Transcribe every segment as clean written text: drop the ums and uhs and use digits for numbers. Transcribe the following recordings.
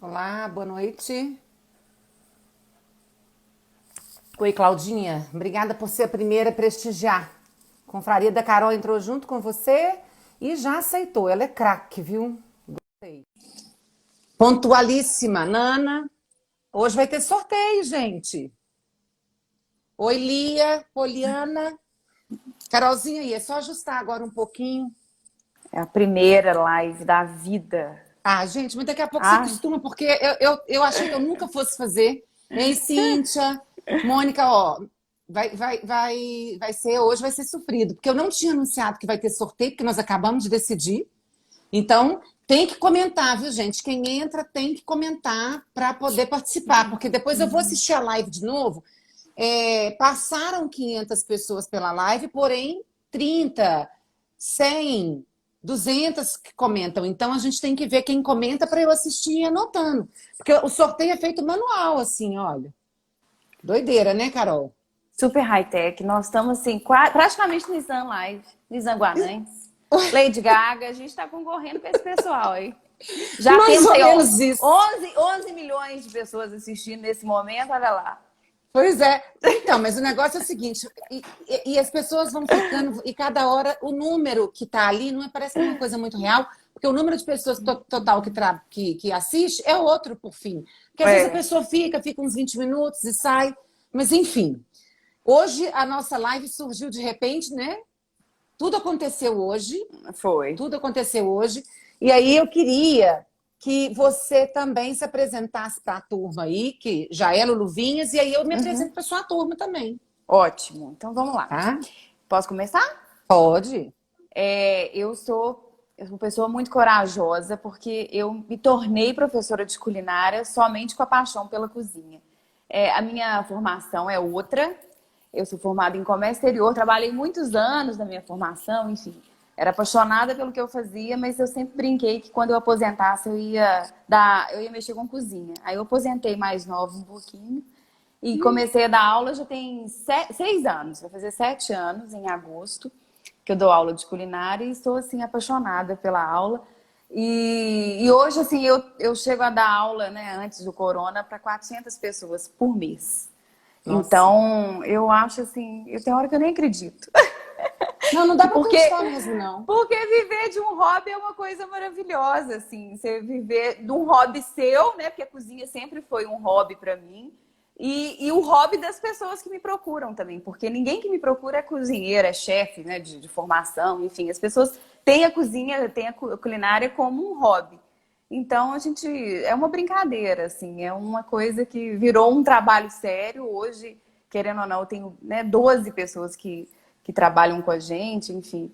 Olá, boa noite. Oi, Claudinha. Obrigada por ser a primeira a prestigiar. Confraria da Carol entrou junto com você e já aceitou. Ela é craque, viu? Gostei. Pontualíssima, Nana. Hoje vai ter sorteio, gente. Oi, Lia, Poliana. Carolzinha aí, é só ajustar agora um pouquinho. É a primeira live da vida. Ah, gente, mas daqui a pouco se Ai, acostuma, porque eu achei que eu nunca fosse fazer. Hein, Cíntia? Mônica, ó, vai ser hoje, vai ser sofrido, porque eu não tinha anunciado que vai ter sorteio, porque nós acabamos de decidir. Então, tem que comentar, viu, gente? Quem entra tem que comentar para poder participar, porque depois eu vou assistir a live de novo. Passaram 500 pessoas pela live, porém 30, 100, 200 que comentam. Então a gente tem que ver quem comenta para eu assistir e ir anotando. Porque o sorteio é feito manual, assim, olha. Doideira, né, Carol? super high-tech. Nós estamos assim, praticamente Nissan Live, Nissan Guanães, Lady Gaga. A gente está concorrendo com esse pessoal aí. Já Mais temos ou aí, ó, menos isso. 11 milhões de pessoas assistindo nesse momento, olha lá. Pois é. Então, mas o negócio é o seguinte, e as pessoas vão ficando, e cada hora o número que está ali não parece que é uma coisa muito real, porque o número de pessoas total que assiste é outro, por fim. Porque às vezes a É, pessoa fica uns 20 minutos e sai. Mas enfim, hoje a nossa live surgiu de repente, né? Tudo aconteceu hoje, foi. tudo aconteceu hoje. E aí eu queria que você também se apresentasse para a turma aí, que já é Lulu Vinhas, e aí eu me apresento para sua turma também, Ótimo. Então vamos lá. tá? Posso começar? Pode. Eu sou uma pessoa muito corajosa porque eu me tornei professora de culinária somente com a paixão pela cozinha. A minha formação é outra. Eu sou formada em comércio exterior, trabalhei muitos anos na minha formação, enfim. Era apaixonada pelo que eu fazia, mas eu sempre brinquei que quando eu aposentasse eu ia mexer com cozinha. Aí eu aposentei mais nova um pouquinho e comecei a dar aula já tem 6 anos, vai fazer 7 anos em agosto que eu dou aula de culinária e estou assim apaixonada pela aula. E hoje assim eu chego a dar aula, né, antes do corona, para 400 pessoas por mês. Nossa. Então, eu acho assim, eu tenho hora que eu nem acredito. Não, não dá para Porque acreditar mesmo, não. porque viver de um hobby é uma coisa maravilhosa, assim. Você viver de um hobby seu, né? Porque a cozinha sempre foi um hobby para mim. E o hobby das pessoas que me procuram também. Porque ninguém que me procura é cozinheiro, é chefe, né? De formação, enfim. As pessoas têm a cozinha, têm a culinária como um hobby. Então, a gente... É uma brincadeira, assim. É uma coisa que virou um trabalho sério. Hoje, querendo ou não, eu tenho, né, 12 pessoas que trabalham com a gente, enfim,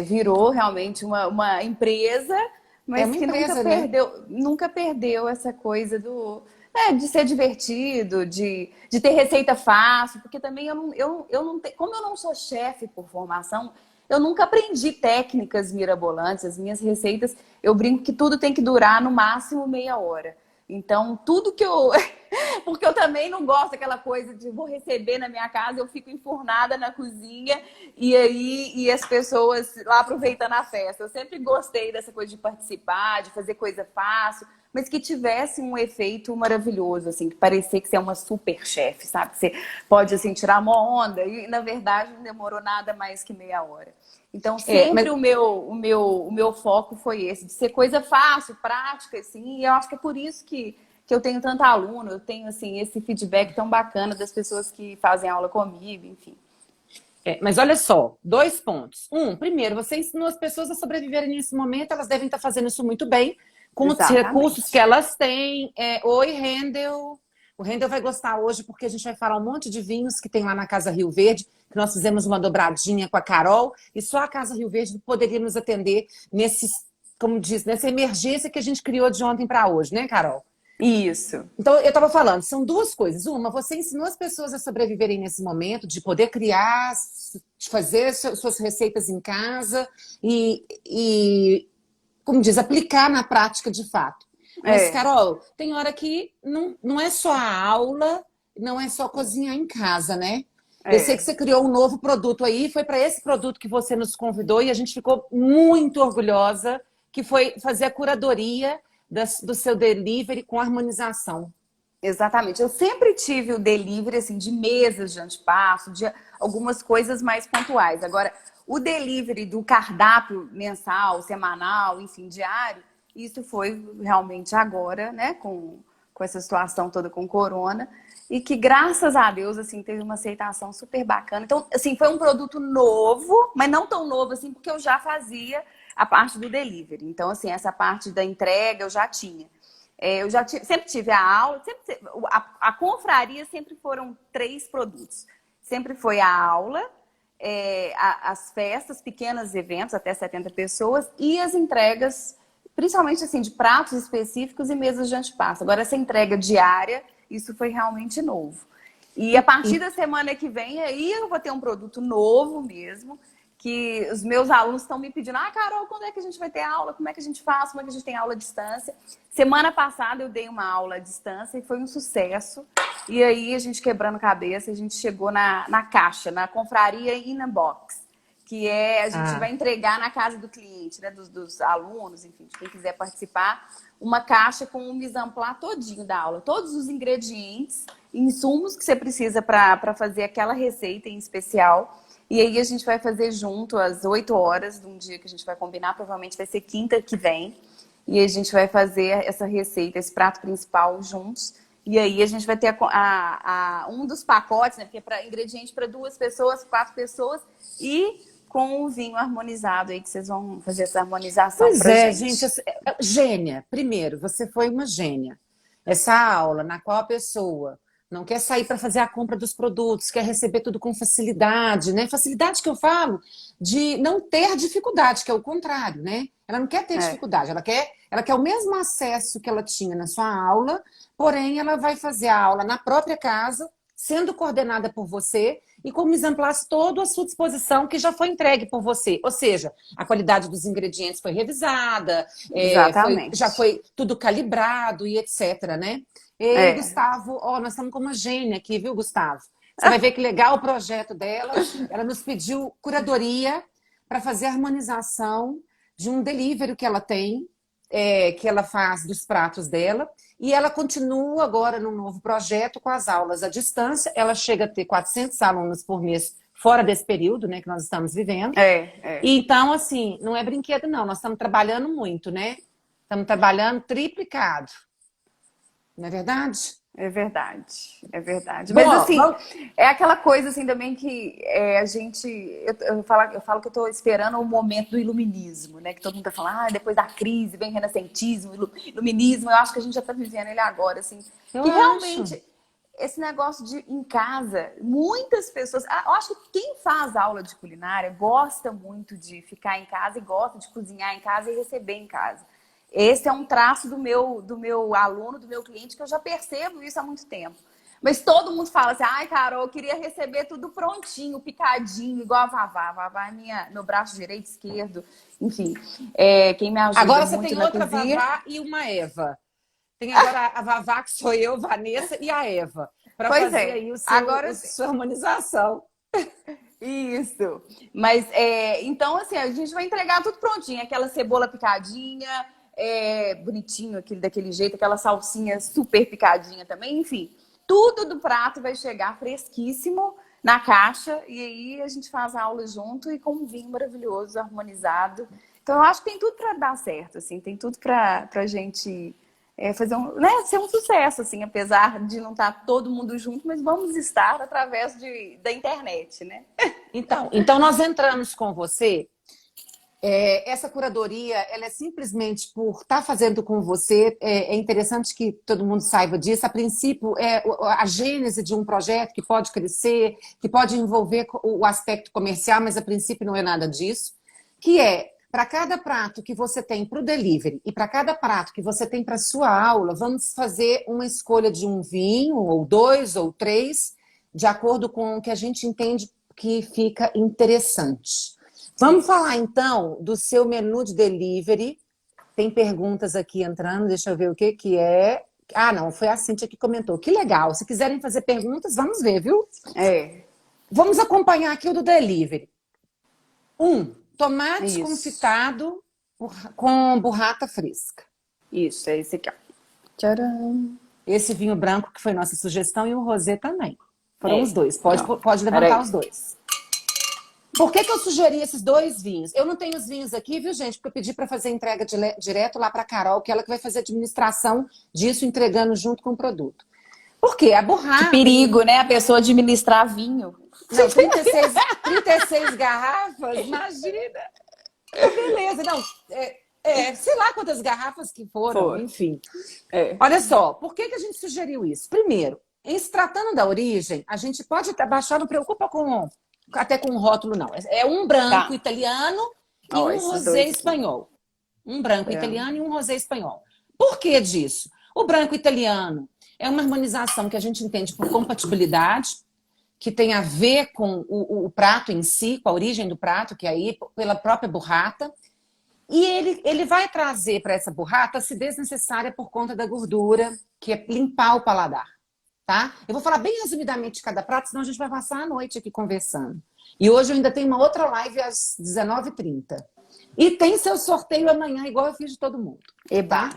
virou realmente uma empresa, É mas uma que empresa, né? nunca perdeu essa coisa de ser divertido, de ter receita fácil, porque também eu não tenho, como eu não sou chefe por formação, eu nunca aprendi técnicas mirabolantes, as minhas receitas, eu brinco que tudo tem que durar no máximo meia hora. Então, tudo que eu porque eu também não gosto daquela coisa de vou receber na minha casa, eu fico enfurnada na cozinha e as pessoas lá aproveitando a festa. Eu sempre gostei dessa coisa de participar, de fazer coisa fácil, mas que tivesse um efeito maravilhoso, assim, que parecia que você é uma super chefe, sabe? Você pode, assim, tirar uma onda e, na verdade, não demorou nada mais que meia hora. Então, Mas sempre o meu foco foi esse, de ser coisa fácil, prática, assim, e eu acho que é por isso que eu tenho tanto aluno, eu tenho, assim, esse feedback tão bacana das pessoas que fazem aula comigo, enfim. mas olha só, 2 pontos. Primeiro, você ensinou as pessoas a sobreviverem nesse momento, elas devem estar fazendo isso muito bem, com os recursos que Exatamente. elas têm. Oi, Rendel. O Rendel vai gostar hoje, porque a gente vai falar um monte de vinhos que tem lá na Casa Rio Verde, que nós fizemos uma dobradinha com a Carol, e só a Casa Rio Verde poderia nos atender nesses, como diz, nessa emergência que a gente criou de ontem para hoje, né, Carol? Isso. Então, eu estava falando, são duas coisas. Uma, você ensinou as pessoas a sobreviverem nesse momento, de poder criar, de fazer suas receitas em casa e, como diz, aplicar na prática de fato. Mas, É, Carol, tem hora que não é só a aula, não é só cozinhar em casa, né? Eu sei que é. você criou um novo produto aí, foi para esse produto que você nos convidou e a gente ficou muito orgulhosa, que foi fazer a curadoria do seu delivery com harmonização. Exatamente. Eu sempre tive o delivery assim, de mesas de antepasso, de algumas coisas mais pontuais. Agora, o delivery do cardápio mensal, semanal, enfim, diário, isso foi realmente agora, né, com essa situação toda com corona, e que, graças a Deus, assim, teve uma aceitação super bacana. Então, assim, foi um produto novo, mas não tão novo assim, porque eu já fazia a parte do delivery. Então, assim, essa parte da entrega eu já tinha. Eu já sempre tive a aula, a confraria sempre foram 3 produtos. Sempre foi a aula, as festas, pequenos eventos, até 70 pessoas, e as entregas, principalmente assim, de pratos específicos e mesas de antepasso. Agora, essa entrega diária, isso foi realmente novo. E a partir da semana que vem, aí eu vou ter um produto novo mesmo, que os meus alunos estão me pedindo, Carol, quando é que a gente vai ter aula? Como é que a gente faz? Como é que a gente tem aula à distância? Semana passada eu dei uma aula à distância e foi um sucesso. E aí a gente quebrando cabeça, a gente chegou na caixa, na confraria in-box, que a gente vai entregar na casa do cliente, né, dos alunos, enfim, de quem quiser participar, uma caixa com o mise en place todinho da aula, todos os ingredientes, insumos que você precisa para fazer aquela receita em especial. E aí a gente vai fazer junto às 8 horas de um dia que a gente vai combinar, provavelmente vai ser quinta que vem. E a gente vai fazer essa receita, esse prato principal juntos. E aí a gente vai ter um dos pacotes, né? Porque é para ingrediente para 2 pessoas, 4 pessoas. E com o vinho harmonizado aí, que vocês vão fazer essa harmonização pra gente. Gente, gênia. Primeiro, você foi uma gênia. Essa aula na qual a pessoa não quer sair para fazer a compra dos produtos, quer receber tudo com facilidade, né? Facilidade que eu falo de não ter dificuldade, que é o contrário, né? Ela não quer ter dificuldade, ela quer o mesmo acesso que ela tinha na sua aula, porém ela vai fazer a aula na própria casa, sendo coordenada por você e com o mise en place todo à sua disposição, que já foi entregue por você. Ou seja, a qualidade dos ingredientes foi revisada, já foi tudo calibrado e etc, né? E Gustavo, nós estamos com uma gênia aqui, viu, Gustavo? Você vai ver que legal o projeto dela. Ela nos pediu curadoria para fazer a harmonização de um delivery que ela tem, que ela faz dos pratos dela. E ela continua agora num novo projeto com as aulas à distância. Ela chega a ter 400 alunos por mês fora desse período, né, que nós estamos vivendo. Então, assim, não é brinquedo, não. Nós estamos trabalhando muito, né? Estamos trabalhando triplicado. Não é verdade? É verdade, é verdade. Bom, mas assim, é aquela coisa assim também que a gente... Eu falo que eu estou esperando o momento do iluminismo, né? Que todo mundo está falando, depois da crise vem renascentismo, iluminismo. Eu acho que a gente já está vivendo ele agora, assim. Realmente, esse negócio de em casa, muitas pessoas... Eu acho que quem faz aula de culinária gosta muito de ficar em casa e gosta de cozinhar em casa e receber em casa. Esse é um traço do meu aluno, do meu cliente, que eu já percebo isso há muito tempo. Mas todo mundo fala assim, Carol, eu queria receber tudo prontinho, picadinho, igual a Vavá. A Vavá é meu braço direito, esquerdo, enfim. Quem me ajuda agora você muito tem na outra cozinha. Vavá e uma Eva. Tem agora a Vavá, que sou eu, Vanessa, e a Eva. Para fazer aí sua harmonização. Isso. Mas, então, assim, a gente vai entregar tudo prontinho. Aquela cebola picadinha... bonitinho, daquele jeito, aquela salsinha super picadinha também, enfim. Tudo do prato vai chegar fresquíssimo na caixa e aí a gente faz a aula junto e com um vinho maravilhoso, harmonizado. Então eu acho que tem tudo para dar certo, assim, tem tudo pra gente fazer ser um sucesso, assim, apesar de não estar todo mundo junto, mas vamos estar através da internet, né? Então nós entramos com você. Essa curadoria, ela é simplesmente por estar fazendo com você. É interessante que todo mundo saiba disso. A princípio, é a gênese de um projeto que pode crescer, que pode envolver o aspecto comercial, mas a princípio não é nada disso. Que para cada prato que você tem para o delivery e para cada prato que você tem para a sua aula, vamos fazer uma escolha de um vinho, ou 2, ou 3, de acordo com o que a gente entende que fica interessante. Vamos falar, então, do seu menu de delivery. Tem perguntas aqui entrando, deixa eu ver o que é. Não, foi a Cíntia que comentou. Que legal. Se quiserem fazer perguntas, vamos ver, viu? Vamos acompanhar aqui o do delivery. Tomate confitado com burrata fresca. Isso, é esse aqui, ó. Tcharam! Esse vinho branco que foi nossa sugestão e o rosé também. Foram É. os dois. Pode, Não, pode levantar peraí. os dois. Por que que eu sugeri esses dois vinhos? Eu não tenho os vinhos aqui, viu, gente? Porque eu pedi para fazer entrega direto lá para a Carol, que ela que vai fazer a administração disso, entregando junto com o produto. Por quê? A Que borracha... perigo, né? A pessoa administrar vinho. Não, 36 garrafas, imagina. Beleza, não. Sei lá quantas garrafas que foram, Foi. enfim. É. Olha só, por que que a gente sugeriu isso? Primeiro, em se tratando da origem, a gente pode baixar, não preocupa até com o rótulo, não. É um branco Tá. italiano e Ó, um esses rosé dois aqui. espanhol. Um branco É. italiano e um rosé espanhol. Por que disso? O branco italiano é uma harmonização que a gente entende por compatibilidade, que tem a ver com o prato em si, com a origem do prato, que é aí pela própria burrata. E ele vai trazer para essa burrata a acidez necessária por conta da gordura, que é limpar o paladar, tá? Eu vou falar bem resumidamente de cada prato, senão a gente vai passar a noite aqui conversando. E hoje eu ainda tenho uma outra live às 19h30. E tem seu sorteio amanhã, igual eu fiz de todo mundo. Eba. Tá?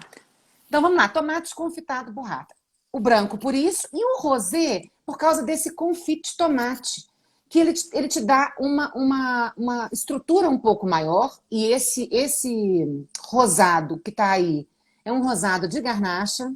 Então vamos lá, tomate confitado burrata. O branco por isso, e o rosé por causa desse confite de tomate, que ele te dá uma estrutura um pouco maior, e esse rosado que está aí é um rosado de garnacha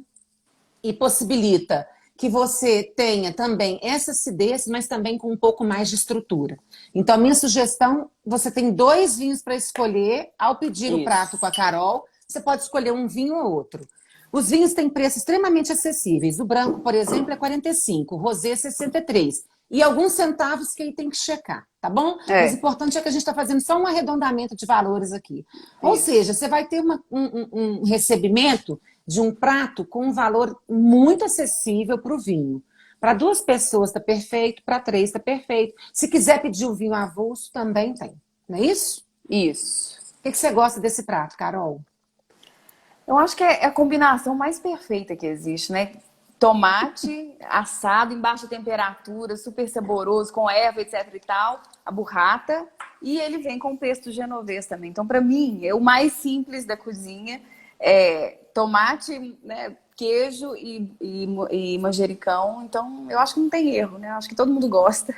e possibilita que você tenha também essa acidez, mas também com um pouco mais de estrutura. Então, a minha sugestão, você tem dois vinhos para escolher. Ao pedir o Isso. prato com a Carol, você pode escolher um vinho ou outro. Os vinhos têm preços extremamente acessíveis. O branco, por exemplo, é 45, o rosé é 63. E alguns centavos que aí tem que checar, tá bom? É. Mas o importante é que a gente está fazendo só um arredondamento de valores aqui. Ou Isso. seja, você vai ter um recebimento de um prato com um valor muito acessível para o vinho. Para 2 pessoas está perfeito, para 3 está perfeito. Se quiser pedir o vinho avulso, também tem. Não é isso? Isso. O que você gosta desse prato, Carol? Eu acho que é a combinação mais perfeita que existe, né? Tomate assado em baixa temperatura, super saboroso, com erva, etc e tal, a burrata, e ele vem com pesto genovês também. Então, para mim, é o mais simples da cozinha, tomate, né, queijo e manjericão. Então, eu acho que não tem erro, né? Eu acho que todo mundo gosta.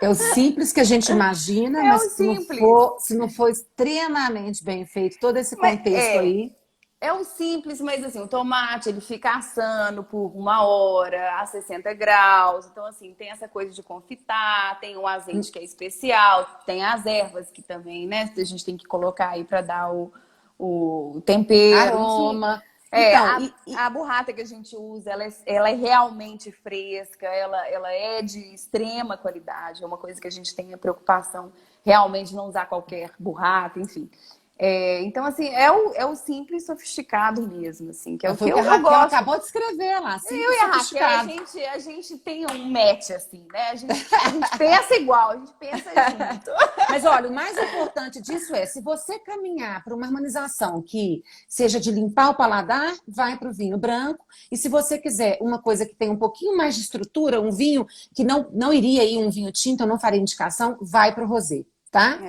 É o simples que a gente imagina, É mas o simples. se não for extremamente bem feito, todo esse Mas contexto aí... É o simples, mas assim, o tomate ele fica assando por 1 hora a 60 graus. Então, assim, tem essa coisa de confitar, tem o azeite que é especial, tem as ervas que também, né? A gente tem que colocar aí para dar o tempero. Aroma. Então, Então, a burrata que a gente usa, ela é realmente fresca, ela é de extrema qualidade. É uma coisa que a gente tem a preocupação realmente de não usar qualquer burrata, enfim. Então, assim, é o simples sofisticado mesmo, assim, que é o que foi o que a eu Raquel gosto. acabou de escrever lá, Eu simples e a Raquel, sofisticado. a gente tem um match, assim, né? A gente pensa igual, a gente pensa junto. Mas olha, o mais importante disso é, se você caminhar para uma harmonização que seja de limpar o paladar, vai para o vinho branco. E se você quiser uma coisa que tenha um pouquinho mais de estrutura, um vinho que não iria ir um vinho tinto, eu não faria indicação, vai para o rosé, tá?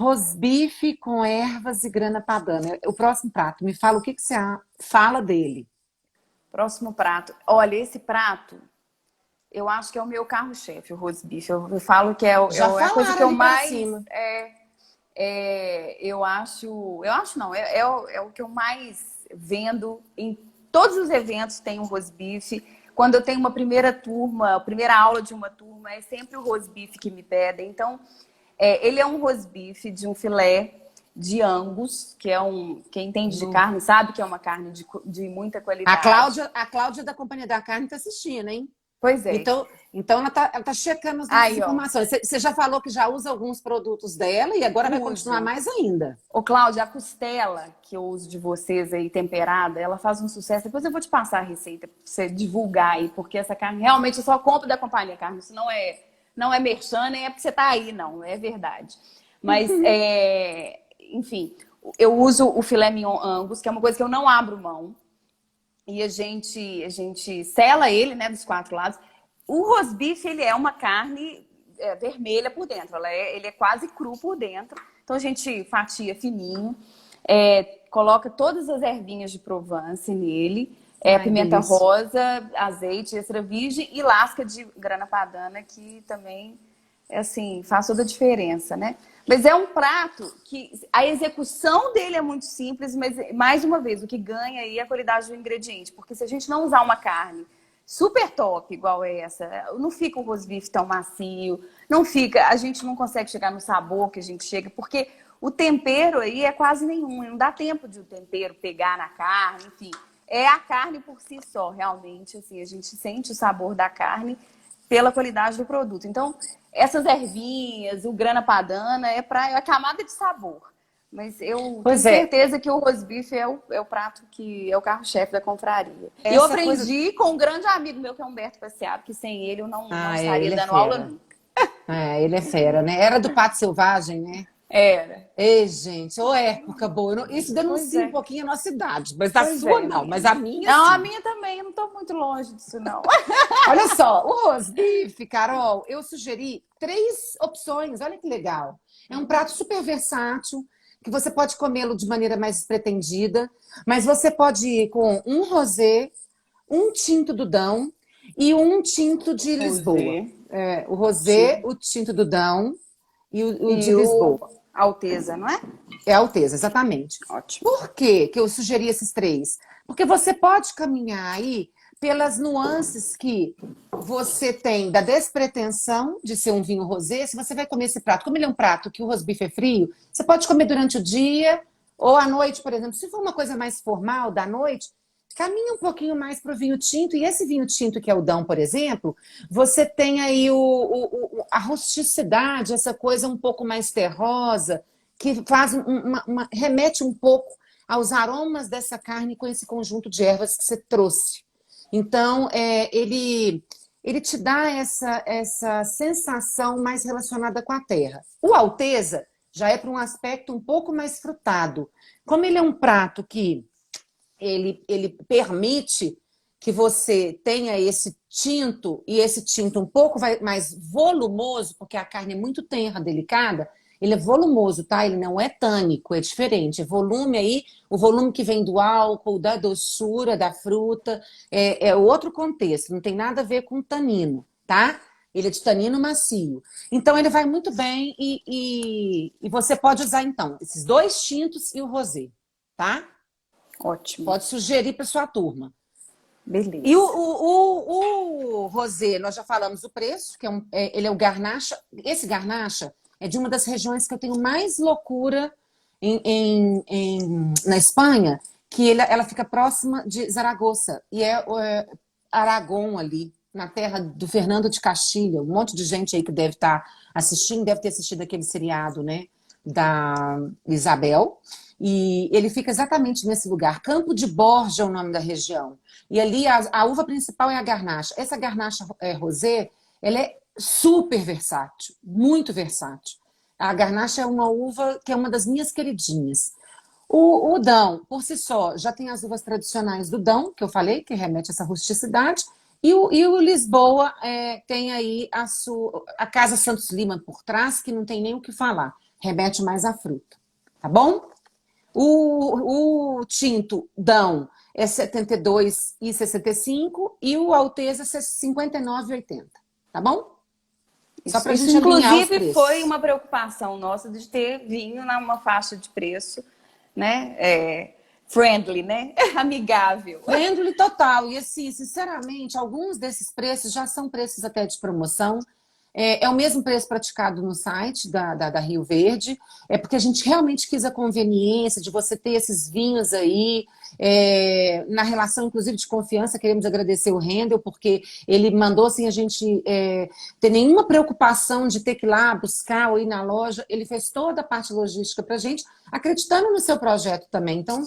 Rosbife com ervas e grana padano. O próximo prato, me fala o que você fala dele. Próximo prato. Olha, esse prato, eu acho que é o meu carro-chefe, o rosbife. Eu falo que é a coisa que eu mais... eu acho não, é o que eu mais vendo em todos os eventos. Tem um rosbife. Quando eu tenho uma primeira turma, a primeira aula de uma turma, é sempre o rosbife que me pedem. Então, ele é um rosbife de um filé de Angus, que é quem entende de carne sabe que é uma carne de muita qualidade. A Cláudia da Companhia da Carne está assistindo, hein? Pois é. Então ela tá checando as nossas informações. Você já falou que já usa alguns produtos dela e agora vai continuar mais ainda. Ô, Cláudia, a costela que eu uso de vocês aí, temperada, ela faz um sucesso. Depois eu vou te passar a receita pra você divulgar aí, porque essa carne realmente eu só compro da Companhia Carne. Isso não é merchan, nem é porque você tá aí, não. É verdade. Mas, enfim, eu uso o filé mignon Angus, que é uma coisa que eu não abro mão. E a gente sela ele, né, dos 4 lados. O rosbife, ele é uma carne vermelha por dentro. Ele é quase cru por dentro. Então, a gente fatia fininho. coloca todas as ervinhas de Provence nele, Ai, pimenta delícia. rosa, azeite extra virgem e lasca de grana padano, que também assim, faz toda a diferença, né? Mas é um prato que a execução dele é muito simples, mas mais uma vez, o que ganha aí é a qualidade do ingrediente, porque se a gente não usar uma carne super top igual essa, não fica o rosbife tão macio, não fica, a gente não consegue chegar no sabor que a gente chega, porque o tempero aí é quase nenhum, não dá tempo de o tempero pegar na carne, enfim. É a carne por si só, realmente, assim, a gente sente o sabor da carne pela qualidade do produto. Então, essas ervinhas, o grana padano é para a camada de sabor. Mas eu tenho Pois é, certeza que o rosbife é o prato que é o carro-chefe da confraria. E eu essa coisa. aprendi com um grande amigo meu, que é Humberto Passeado, que sem ele eu não Ah, é, estaria ele é dando aula fera. nunca. É, ele é fera, né? Era do Pato Selvagem, né? Era. Ei, gente, ô época boa. Isso Pois denuncia um é. pouquinho a nossa idade, mas a Pois sua é, não, mas menina. a minha Não, a sim. minha também, eu não estou muito longe disso, não. Olha só, o rosbife, Carol, eu sugeri 3 opções, olha que legal. É um prato super versátil, que você pode comê-lo de maneira mais despretendida, mas você pode ir com um rosé, um tinto do Dão e um tinto de Lisboa. Rosé. É, o rosé, o tinto do Dão e o de E o Lisboa. Alteza, não é? É a Alteza, exatamente. Ótimo. Por que que eu sugeri esses 3? Porque você pode caminhar aí pelas nuances que você tem da despretensão de ser um vinho rosé. Se você vai comer esse prato, como ele é um prato que o rosbife é frio, você pode comer durante o dia ou à noite, por exemplo. Se for uma coisa mais formal da noite, caminha um pouquinho mais para o vinho tinto. E esse vinho tinto que é o Dão, por exemplo, você tem aí a rusticidade, essa coisa um pouco mais terrosa, que faz remete um pouco aos aromas dessa carne com esse conjunto de ervas que você trouxe. Então, ele te dá essa sensação mais relacionada com a terra. O Alteza já é para um aspecto um pouco mais frutado. Como ele é um prato que ele permite que você tenha esse tinto, e esse tinto um pouco mais volumoso, porque a carne é muito tenra, delicada, ele é volumoso, tá? Ele não é tânico, é diferente. É volume aí, o volume que vem do álcool, da doçura, da fruta, é outro contexto, não tem nada a ver com tanino, tá? Ele é de tanino macio. Então, ele vai muito bem e você pode usar, então, esses 2 tintos e o rosé, tá? Ótimo. Pode sugerir para sua turma. E Beleza. o rosé, nós já falamos o preço, que ele é o Garnacha. Esse Garnacha é de uma das regiões que eu tenho mais loucura na Espanha, que ela fica próxima de Zaragoza, e é Aragão ali, na terra do Fernando de Castilha. Um monte de gente aí que deve estar assistindo, deve ter assistido aquele seriado, né, da Isabel. E ele fica exatamente nesse lugar. Campo de Borja é o nome da região. E ali a uva principal é a Garnacha. Essa Garnacha rosé, ela é super versátil, muito versátil. A Garnacha é uma uva que é uma das minhas queridinhas. O Dão, por si só, já tem as uvas tradicionais do Dão, que eu falei, que remete a essa rusticidade. E o Lisboa tem aí a Casa Santos Lima por trás, que não tem nem o que falar. Remete mais à fruta. Tá bom? O tinto Dão é 72,65 e o Alteza é 59,80. Tá bom? Só para a Isso, gente alinhar os inclusive, foi preços. uma preocupação nossa de ter vinho numa faixa de preço, né? Friendly, né? Amigável. Friendly total. E assim, sinceramente, alguns desses preços já são preços até de promoção. É o mesmo preço praticado no site da Rio Verde. É porque a gente realmente quis a conveniência de você ter esses vinhos aí, na relação, inclusive, de confiança. Queremos agradecer o Rendel, porque ele mandou sem a gente ter nenhuma preocupação de ter que ir lá buscar ou ir na loja. Ele fez toda a parte logística para a gente, acreditando no seu projeto também. Então,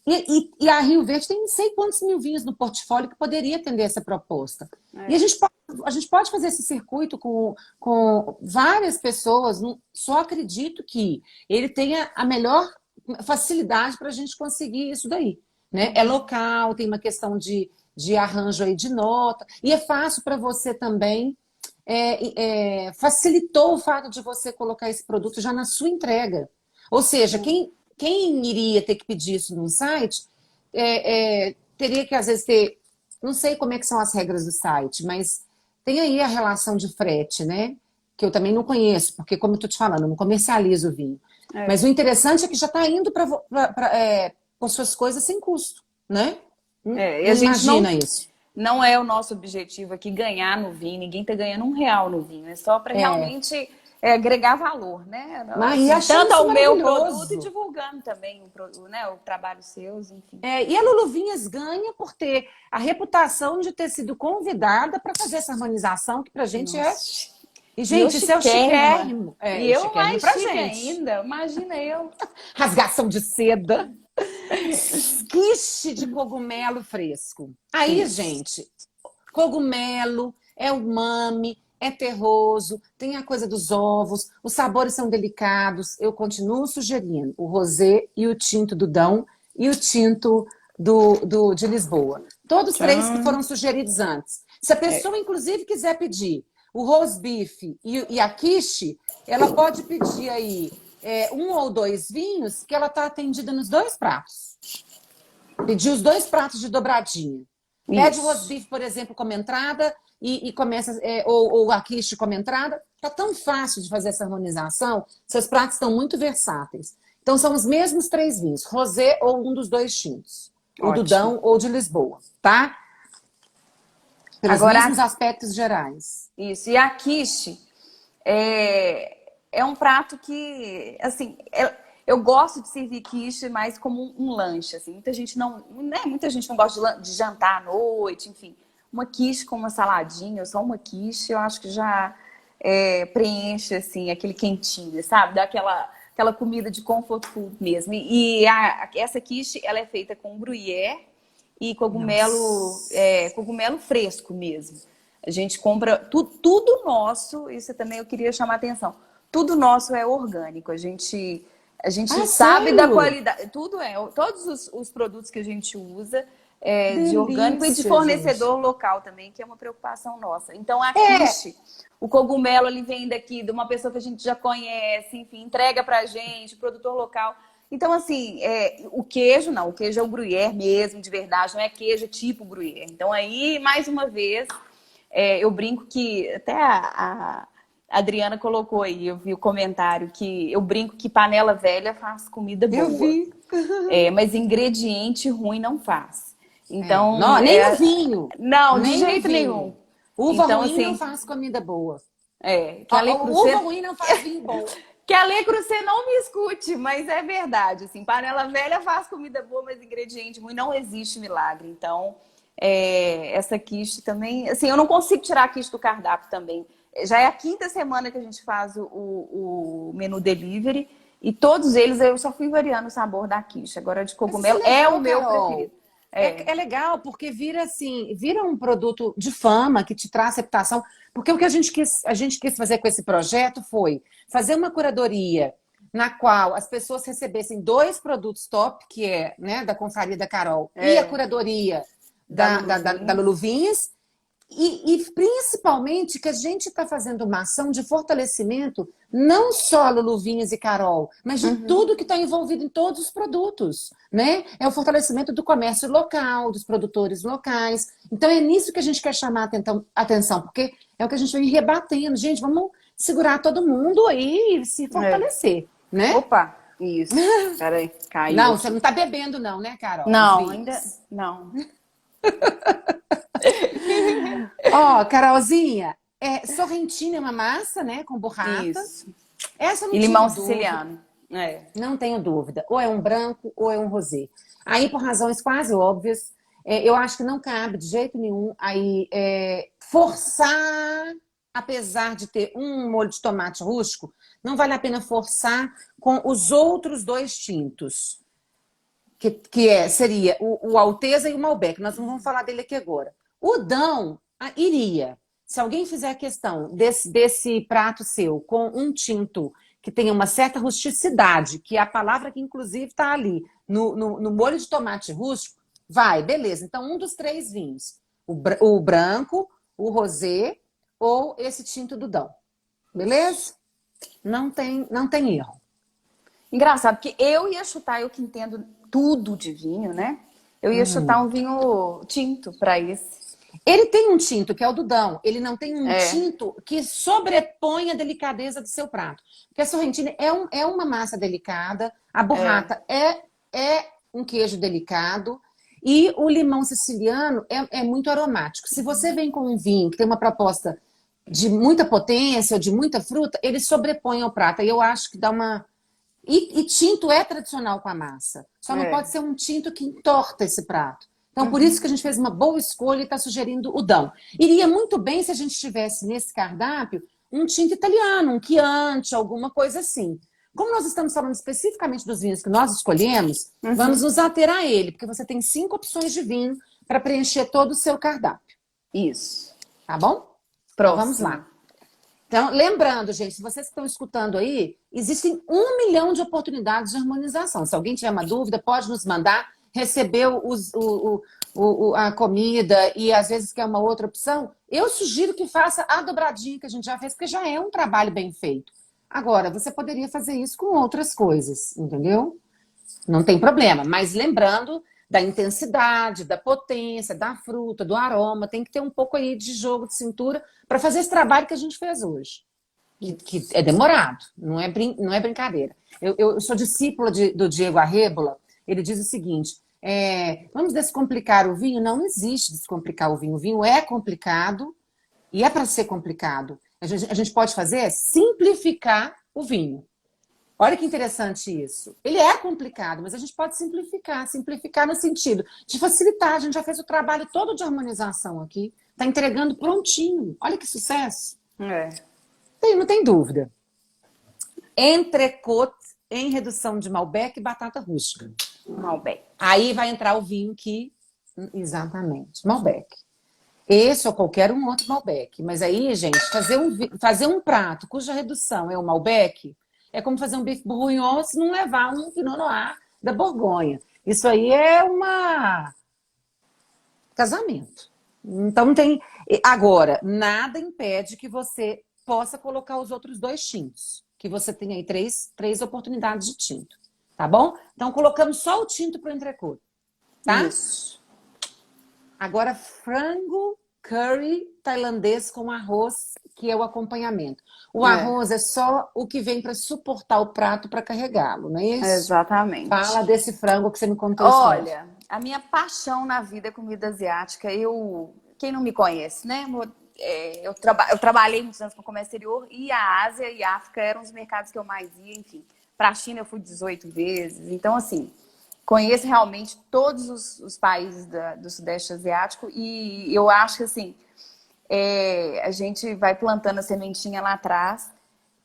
e a Rio Verde tem não sei quantos mil vinhos no portfólio que poderia atender essa proposta. E a gente pode fazer esse circuito com várias pessoas. Só acredito que ele tenha a melhor facilidade para a gente conseguir isso daí. Né? É local, tem uma questão de arranjo aí de nota, e é fácil para você também. Facilitou o fato de você colocar esse produto já na sua entrega. Ou seja, quem quem iria ter que pedir isso num site teria que, às vezes, ter... Não sei como é que são as regras do site, mas tem aí a relação de frete, né? Que eu também não conheço, porque, como eu estou te falando, eu não comercializo o vinho. Mas o interessante é que já está indo com suas coisas sem custo, né? E a gente Imagina isso. não é o nosso objetivo aqui ganhar no vinho, ninguém está ganhando R$ 1 no vinho, é só para realmente agregar valor, né? E Assim, achei tanto isso ao meu produto e maravilhoso. divulgando também né, o trabalho seus, enfim. E a Lulu Vinhas ganha por ter a reputação de ter sido convidada para fazer essa harmonização, que para a gente é. Nossa. E, E eu gente, isso é o chiquérrima. chiquérrimo. E O eu chiquérrimo mais pra chique gente. ainda, imagina eu. Rasgação de seda. Quiche de cogumelo fresco. Aí, Isso. gente, cogumelo é umami, é terroso, tem a coisa dos ovos, os sabores são delicados. Eu continuo sugerindo o rosé e o tinto do Dão e o tinto de Lisboa. Todos três que foram sugeridos antes. Se a pessoa, inclusive, quiser pedir o rosbife e a quiche, ela pode pedir aí um ou dois vinhos que ela está atendida nos 2 pratos. Pedir os 2 pratos de dobradinha. Pede o rosbife, por exemplo, como entrada e começa, ou a quiche como entrada. Tá tão fácil de fazer essa harmonização, seus pratos estão muito versáteis. Então, são os mesmos 3 vinhos, rosé ou um dos 2 tintos. O do Dão ou de Lisboa, tá? Pelos mesmos aspectos gerais. Isso. E a quiche é um prato que, assim, eu gosto de servir quiche mais como um lanche, assim. Muita gente não, né? Muita gente não gosta de jantar à noite, enfim. Uma quiche com uma saladinha, ou só uma quiche, eu acho que já preenche, assim, aquele quentinho, sabe? Dá aquela comida de comfort food mesmo. E essa quiche, ela é feita com gruyère e cogumelo fresco mesmo. A gente compra tudo nosso, isso também eu queria chamar a atenção. Tudo nosso é orgânico. A gente sabe sério? da qualidade. Todos os produtos que a gente usa de orgânico e de fornecedor local também, que é uma preocupação nossa. Então, a quiche, o cogumelo, ele vem daqui de uma pessoa que a gente já conhece, enfim, entrega pra gente, o produtor local. Então, assim, o queijo é o gruyère mesmo, de verdade, não é queijo tipo gruyère. Então, aí, mais uma vez, eu brinco que até a Adriana colocou aí, eu vi o comentário, que eu brinco que panela velha faz comida boa. Eu vi. Mas ingrediente ruim não faz. Então, não, nem o vinho. Não, nem de jeito nenhum. Uva então, ruim assim, não faz comida boa. uva ruim não faz vinho bom. Que a Lê Crucê não me escute, mas é verdade. Assim, panela velha faz comida boa, mas ingrediente ruim não existe milagre. Então, essa quiche também... Assim, eu não consigo tirar a quiche do cardápio também. Já é a 5ª semana que a gente faz o menu delivery e todos eles eu só fui variando o sabor da quiche. Agora, de cogumelo legal, é o meu Carol. preferido. É legal, porque vira um produto de fama que te traz reputação. Porque o que a gente quis fazer com esse projeto foi fazer uma curadoria na qual as pessoas recebessem 2 produtos top, que é, né, da Confraria da Carol, e a curadoria da Lulu Vinhas, e principalmente que a gente está fazendo uma ação de fortalecimento, não só Lulu Vinhas e Carol, mas de tudo que está envolvido em todos os produtos, né? É o fortalecimento do comércio local, dos produtores locais. Então é nisso que a gente quer chamar atenção, porque é o que a gente vem rebatendo. Gente, vamos segurar todo mundo aí e se fortalecer, né? Opa, isso. Peraí, caiu. Não, você não está bebendo não, né, Carol? Não, ainda não. Carolzinha, sorrentina é uma massa, né, com burrata. Isso. Essa eu não E tinha limão dúvida. siciliano. Não tenho dúvida. Ou é um branco ou é um rosé. Aí, por razões quase óbvias, eu acho que não cabe de jeito nenhum aí forçar, apesar de ter um molho de tomate rústico, não vale a pena forçar com os outros 2 tintos. Seria o Alteza e o Malbec. Nós não vamos falar dele aqui agora. O Dão iria. Se alguém fizer a questão desse prato seu com um tinto que tenha uma certa rusticidade, que é a palavra que inclusive está ali, no molho de tomate rústico, vai, beleza. Então, um dos 3 vinhos. O branco, o rosé ou esse tinto do Dão. Beleza? Não tem erro. Engraçado, porque eu ia chutar, eu que entendo tudo de vinho, né? Eu ia chutar um vinho tinto para esse. Ele tem um tinto, que é o Dudão. Ele não tem um É, tinto que sobrepõe a delicadeza do seu prato. Porque a sorrentina é uma massa delicada, a é, burrata é um queijo delicado e o limão siciliano é muito aromático. Se você vem com um vinho que tem uma proposta de muita potência ou de muita fruta, ele sobrepõe ao prato. E eu acho que dá uma... E tinto é tradicional com a massa. Só não pode é. ser um tinto que entorta esse prato. Então, por isso Uhum. que a gente fez uma boa escolha e está sugerindo o Dão. Iria muito bem se a gente tivesse nesse cardápio um tinto italiano, um Chianti, alguma coisa assim. Como nós estamos falando especificamente dos vinhos que nós escolhemos, vamos Uhum. nos ater a ele, porque você tem 5 opções de vinho para preencher todo o seu cardápio, Isso. tá bom? Então, vamos Próximo. lá. Então, lembrando, gente, se vocês que estão escutando aí, existem 1 milhão de oportunidades de harmonização. Se alguém tiver uma dúvida, pode nos mandar. Recebeu a comida e às vezes quer uma outra opção. Eu sugiro que faça a dobradinha que a gente já fez, porque já é um trabalho bem feito. Agora, você poderia fazer isso com outras coisas, entendeu? Não tem problema. Mas lembrando da intensidade, da potência, da fruta, do aroma, tem que ter um pouco aí de jogo de cintura para fazer esse trabalho que a gente fez hoje que Isso. é demorado, não é brincadeira. Eu sou discípula do Diego Arrebola, ele diz o seguinte: vamos descomplicar o vinho? Não existe descomplicar o vinho. O vinho é complicado e é para ser complicado. A gente pode fazer é simplificar o vinho. Olha que interessante isso. Ele é complicado, mas a gente pode simplificar. Simplificar no sentido de facilitar. A gente já fez o trabalho todo de harmonização aqui. Está entregando prontinho. Olha que sucesso. É. Não tem dúvida. Entrecôte em redução de Malbec e batata rústica. Malbec. Aí vai entrar o vinho que... Exatamente, Malbec. Esse ou qualquer um outro Malbec. Mas aí, gente, fazer um prato cuja redução é o Malbec é como fazer um bife bourguignon se não levar um Pinot Noir da Borgonha. Isso aí é uma... casamento. Então tem... Agora, nada impede que você possa colocar os outros 2 tintos. Que você tem aí três oportunidades de tinto. Tá bom? Então colocamos só o tinto para o entrecôte. Tá? Isso. Agora, frango curry tailandês com arroz, que é o acompanhamento. O É. arroz é só o que vem para suportar o prato para carregá-lo, não é isso? Fala Exatamente. desse frango que você me contou a história. Olha, a minha paixão na vida é comida asiática. Quem não me conhece, né? Eu trabalhei muitos anos com comércio exterior e a Ásia e a África eram os mercados que eu mais ia, enfim. Para a China eu fui 18 vezes. Então, assim, conheço realmente todos os países do Sudeste Asiático e eu acho que, assim, a gente vai plantando a sementinha lá atrás.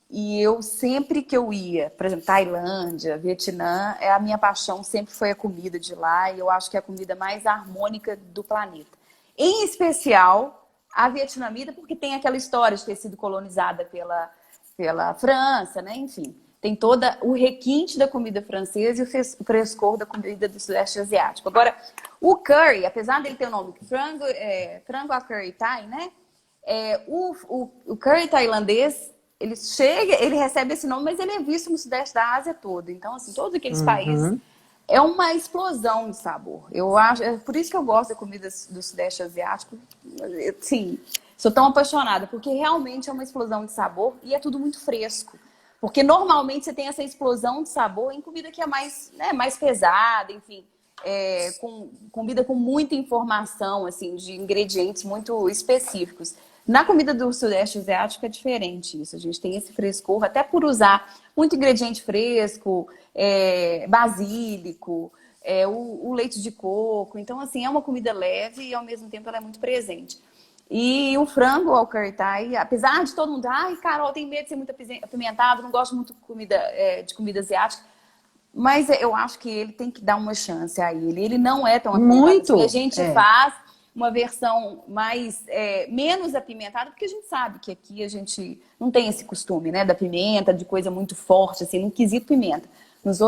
E eu sempre que eu ia, por exemplo, Tailândia, Vietnã, a minha paixão sempre foi a comida de lá e eu acho que é a comida mais harmônica do planeta. Em especial a vietnamita, porque tem aquela história de ter sido colonizada pela França, né? Enfim, tem todo o requinte da comida francesa e o frescor da comida do Sudeste Asiático. Agora, o curry, apesar dele ter o nome frango a curry thai, né? O curry tailandês ele recebe esse nome, mas ele é visto no Sudeste da Ásia todo. Então, assim, todos aqueles países Uhum. é uma explosão de sabor. Eu acho, é por isso que eu gosto da comida do Sudeste Asiático. Sim, sou tão apaixonada, porque realmente é uma explosão de sabor e é tudo muito fresco. Porque normalmente você tem essa explosão de sabor em comida que é mais, né, mais pesada, enfim, com comida com muita informação, assim, de ingredientes muito específicos. Na comida do Sudeste Asiático é diferente isso. A gente tem esse frescor, até por usar muito ingrediente fresco, basílico, o leite de coco. Então, assim, é uma comida leve e, ao mesmo tempo, ela é muito presente. E o frango ao curry thai, apesar de todo mundo... Ai, Carol, tem medo de ser muito apimentado, não gosto muito de comida asiática. Mas eu acho que ele tem que dar uma chance a ele. Ele não é tão apimentado assim. A Muito. gente faz uma versão menos apimentada, porque a gente sabe que aqui a gente não tem esse costume, né, da pimenta, de coisa muito forte, assim, no quesito pimenta. Nos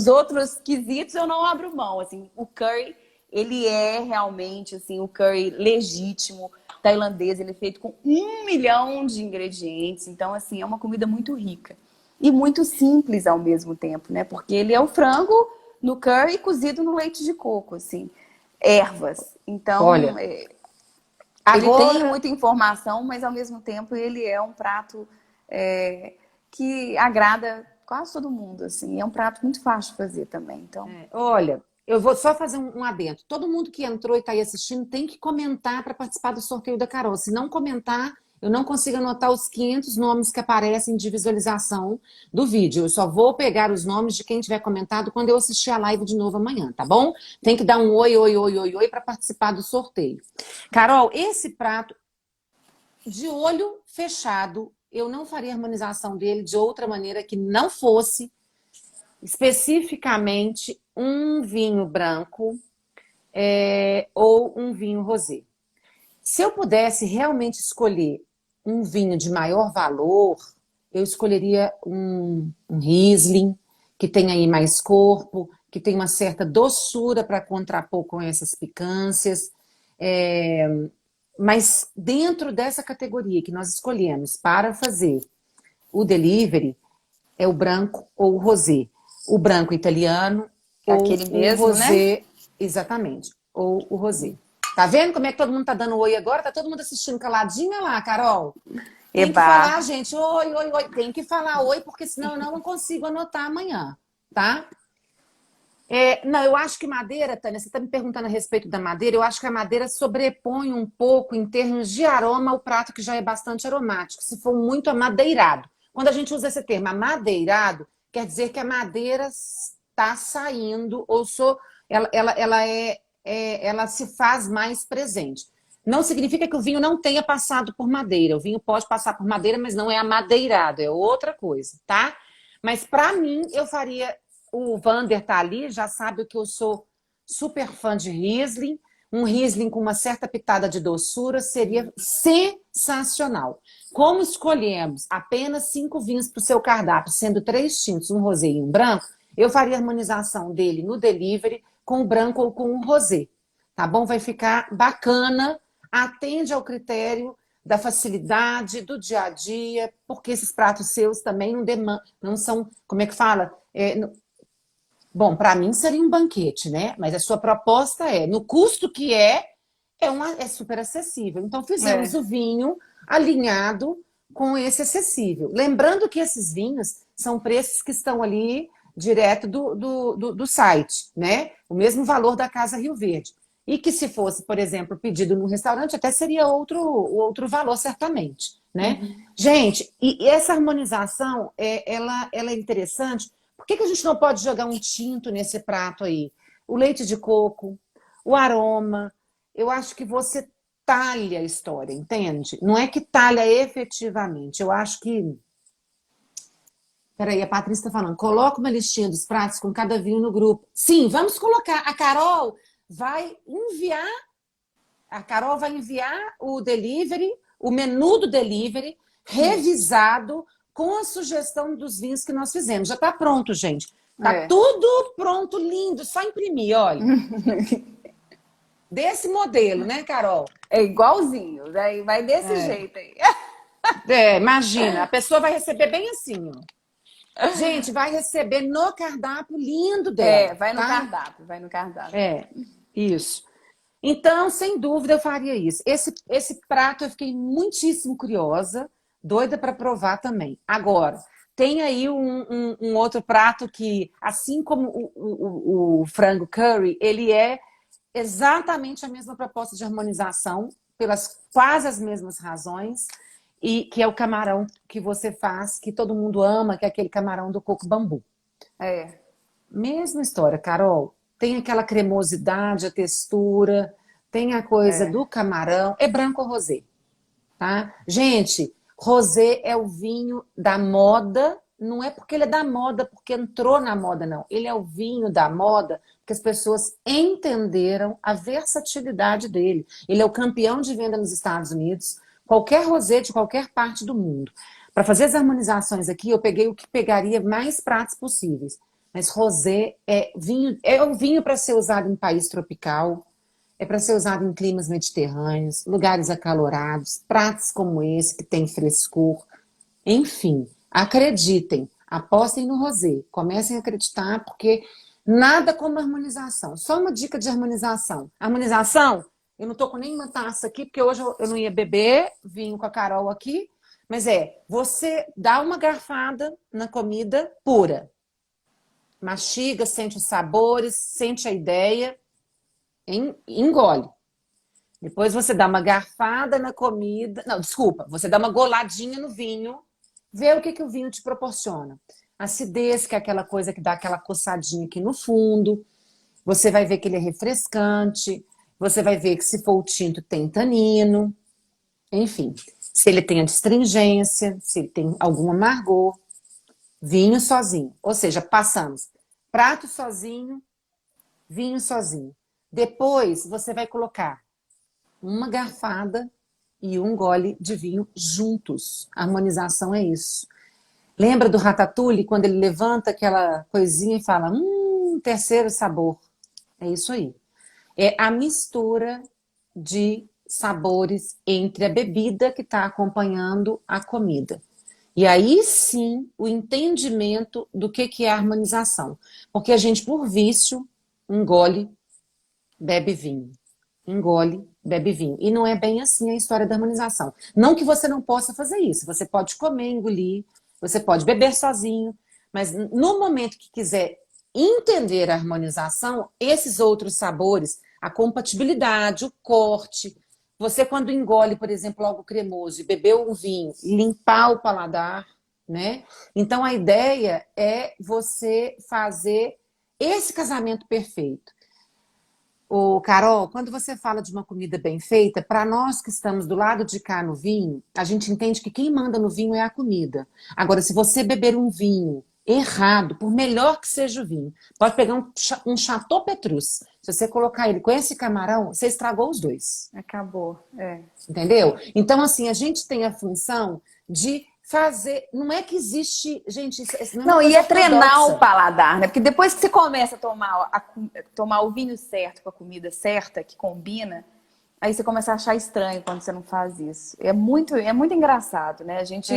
outros quesitos eu não abro mão, assim, o curry, ele é realmente, assim, o curry legítimo, tailandês, ele é feito com 1 milhão de ingredientes, então, assim, é uma comida muito rica. e muito simples ao mesmo tempo, né? Porque ele é o frango no curry cozido no leite de coco, assim, ervas. Então, Olha, ele tem agora muita informação, mas ao mesmo tempo ele é um prato é, que agrada quase todo mundo, assim. É um prato muito fácil de fazer também, então. Olha, eu vou só fazer um adendo. Todo mundo que entrou e está aí assistindo tem que comentar para participar do sorteio da Carol. Se não comentar, eu não consigo anotar os 500 nomes que aparecem de visualização do vídeo. Eu só vou pegar os nomes de quem tiver comentado quando eu assistir a live de novo amanhã, tá bom? Tem que dar um oi, oi, oi, oi, oi para participar do sorteio. Carol, esse prato, de olho fechado, eu não faria harmonização dele de outra maneira que não fosse especificamente um vinho branco ou um vinho rosé. Se eu pudesse realmente escolher um vinho de maior valor, eu escolheria um Riesling, que tem aí mais corpo, que tem uma certa doçura para contrapor com essas picâncias. É, mas dentro dessa categoria que nós escolhemos para fazer o delivery, é o branco ou o rosé. O branco italiano ou Aquele o mesmo, né? rosé, exatamente, ou o rosé. Tá vendo como é que todo mundo tá dando oi agora? Tá todo mundo assistindo caladinha lá, Carol? Tem que Eba. falar, gente, oi, oi, oi. Tem que falar oi, porque senão eu não consigo anotar amanhã, tá? Não, eu acho que madeira, Tânia, você está me perguntando a respeito da madeira, eu acho que a madeira sobrepõe um pouco, em termos de aroma, o prato que já é bastante aromático, se for muito amadeirado. Quando a gente usa esse termo amadeirado, quer dizer que a madeira está saindo, ela se faz mais presente. Não significa que o vinho não tenha passado por madeira. O vinho pode passar por madeira, mas não é amadeirado, é outra coisa, tá? Mas para mim, eu faria. O Vander tá ali, já sabe que eu sou super fã de Riesling. Um Riesling com uma certa pitada de doçura seria sensacional. Como escolhemos apenas 5 vinhos para o seu cardápio, sendo 3 tintos, um rosé e um branco, eu faria a harmonização dele no delivery com o branco ou com o rosé. Tá bom? Vai ficar bacana, atende ao critério da facilidade, do dia a dia, porque esses pratos seus também não são, como é que fala? Bom, para mim seria um banquete, né? Mas a sua proposta no custo que é super acessível. Então fizemos É. o vinho alinhado com esse acessível. Lembrando que esses vinhos são preços que estão ali direto do site, né? O mesmo valor da Casa Rio Verde. E que se fosse, por exemplo, pedido no restaurante, até seria outro valor, certamente, né? Uhum. Gente, e essa harmonização, ela é interessante. Por que a gente não pode jogar um tinto nesse prato aí? O leite de coco, o aroma. Eu acho que você talha a história, entende? Não é que talha efetivamente. Eu acho que. Peraí, a Patrícia está falando. Coloca uma listinha dos pratos com cada vinho no grupo. Sim, vamos colocar. A Carol vai enviar. A Carol vai enviar o delivery, o menu do delivery, revisado com a sugestão dos vinhos que nós fizemos. Já está pronto, gente. Tá É. tudo pronto, lindo. Só imprimir, olha. Desse modelo, né, Carol? É igualzinho, daí vai desse jeito aí. Imagina, a pessoa vai receber bem assim, ó. Gente, vai receber no cardápio lindo É, dela, vai no tá? cardápio, vai no cardápio. É, isso. Então, sem dúvida, eu faria isso. Esse prato eu fiquei muitíssimo curiosa, doida para provar também. Agora, tem aí um outro prato que, assim como o frango curry, ele é exatamente a mesma proposta de harmonização, pelas quase as mesmas razões, e que é o camarão que você faz, que todo mundo ama, que é aquele camarão do coco bambu. É, Mesma história, Carol. Tem aquela cremosidade, a textura, tem a coisa é. do camarão. É branco ou rosé, tá? Gente, rosé é o vinho da moda. Não é porque ele é da moda, porque entrou na moda, não. Ele é o vinho da moda porque as pessoas entenderam a versatilidade dele. Ele é o campeão de venda nos Estados Unidos. Qualquer rosé de qualquer parte do mundo. Para fazer as harmonizações aqui, eu peguei o que pegaria mais pratos possíveis. Mas rosé é o vinho para ser usado em país tropical, é para ser usado em climas mediterrâneos, lugares acalorados, pratos como esse que tem frescor. Enfim, acreditem, Apostem no rosé. Comecem a acreditar, porque nada como harmonização. Só uma dica de harmonização. Harmonização, eu não tô com nenhuma taça aqui, porque hoje eu não ia beber vinho com a Carol aqui, mas você dá uma garfada na comida pura. Mastiga, sente os sabores, sente a ideia, engole. Depois você dá uma garfada na comida. Não, desculpa, você dá uma goladinha no vinho, vê o que o vinho te proporciona. Acidez, que é aquela coisa que dá aquela coçadinha aqui no fundo. Você vai ver que ele é refrescante. Você vai ver que se for o tinto tem tanino. Enfim, se ele tem astringência, se ele tem algum amargor. Vinho sozinho. Ou seja, passamos prato sozinho, vinho sozinho. Depois você vai colocar uma garfada e um gole de vinho juntos. A harmonização é isso. Lembra do Ratatouille, quando ele levanta aquela coisinha e fala, terceiro sabor. É isso aí. É a mistura de sabores entre a bebida que está acompanhando a comida. E aí sim, o entendimento do que é a harmonização. Porque a gente, por vício, engole, bebe vinho. Engole, bebe vinho. E não é bem assim a história da harmonização. Não que você não possa fazer isso. Você pode comer, engolir, você pode beber sozinho, mas no momento que quiser entender a harmonização, esses outros sabores, a compatibilidade, o corte, você quando engole, por exemplo, algo cremoso e bebeu um vinho, limpar o paladar, né? Então a ideia é você fazer esse casamento perfeito. Carol, quando você fala de uma comida bem feita, para nós que estamos do lado de cá no vinho, a gente entende que quem manda no vinho é a comida. Agora, se você beber um vinho errado, por melhor que seja o vinho, pode pegar um Chateau Petrus. Se você colocar ele com esse camarão, você estragou os dois. Acabou, Entendeu? Então, assim, a gente tem a função de fazer. Não é que existe. Gente, isso não é uma Não, e coisa é treinar ortodoxa. o paladar, né? Porque depois que você começa a tomar o vinho certo com a comida certa, que combina, aí você começa a achar estranho quando você não faz isso. É muito engraçado, né? A gente.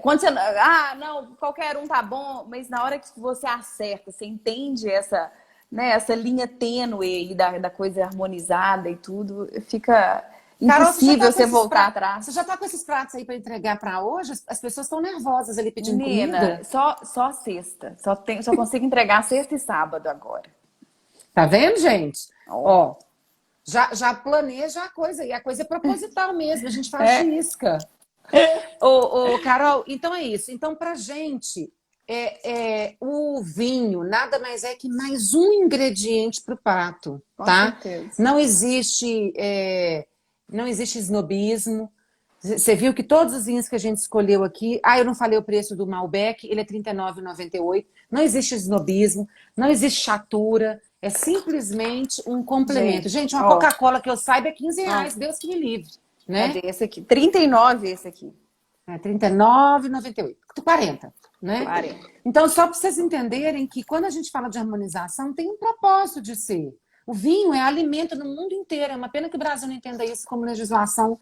Quando você. Ah, não, qualquer um tá bom, mas na hora que você acerta, você entende essa, né, essa linha tênue aí da coisa harmonizada e tudo, fica. Carol, Impossível você voltar atrás. Você já tá com esses pratos aí para entregar para hoje? As pessoas estão nervosas ali pedindo Menina, comida. só sexta. Só consigo entregar sexta e sábado agora. Tá vendo, gente? Ó. Ó, já planeja a coisa. E a coisa é proposital mesmo. A gente faz isca. Carol, então é isso. Então, pra gente, o vinho nada mais é que mais um ingrediente pro prato, tá? Com certeza. Não existe snobismo. Você viu que todos os vinhos que a gente escolheu aqui... eu não falei o preço do Malbec, ele é R$ 39,98. Não existe snobismo, não existe chatura. É simplesmente um complemento. Gente, uma Coca-Cola que eu saiba é R$ 15, Deus que me livre. Né? Cadê esse aqui? 39 esse aqui. É R$ 39,98. 40, né? 40. Então, só para vocês entenderem que quando a gente fala de harmonização, tem um propósito de ser. O vinho é alimento no mundo inteiro. É uma pena que o Brasil não entenda isso como legislação,